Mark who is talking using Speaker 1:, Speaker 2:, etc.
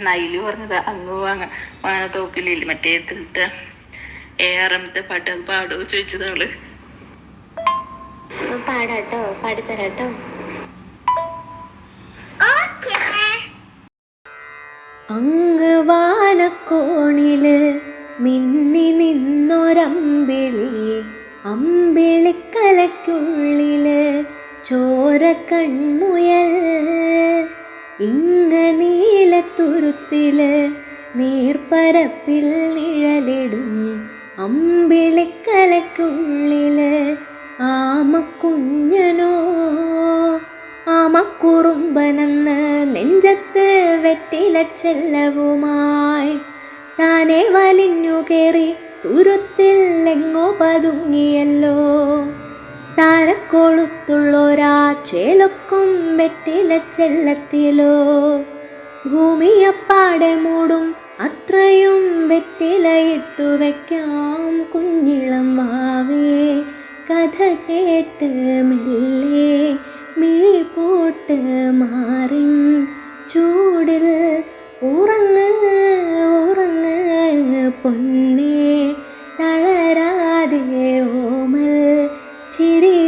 Speaker 1: Nile പറഞ്ഞത് അങ്ങ് വാങ്ങത്തോക്കില്ലേ മറ്റേ ഇതിട്ട് ഏറമത്തെ പാട്ട് അത് പാടുമോ ചോദിച്ചത് അവള്.
Speaker 2: പാടാട്ടോ, പാടിത്തരാട്ടോ. അങ്ങ് വാനക്കോണില് മിന്നി നിന്നൊരമ്പിളി, അമ്പിളിക്കലയ്ക്കുള്ളില് ചോര കൺമുയൽ. ഇങ്ങ നീലത്തുരുത്തില് നീർപ്പരപ്പിൽ നിഴലിടും അമ്പിളിക്കലയ്ക്കുള്ളില് ആമക്കുഞ്ഞനോ ആമക്കുറുമ്പനെന്ന് നെഞ്ചത്ത് വെറ്റില ചെല്ലവുമായി താനെ വലിഞ്ഞു കയറി തുരുത്തിൽ എങ്ങോ പതുങ്ങിയല്ലോ. താരക്കൊളുത്തുള്ളൊരാ ചേലൊക്കും വെറ്റില ചെല്ലത്തിലോ. ഭൂമിയപ്പാടെ മൂടും അത്രയും വെറ്റിലയിട്ടു വയ്ക്കാം കുഞ്ഞിളം വാവേ. കഥ കേട്ട് മെല്ലെ മിഴി പോട്ട് മാറിൻ ചൂടിൽ ഉറങ്ങ് ഉറങ്ങ് പൊന്നേ. തളരാതെ ഓമൽ ചിരി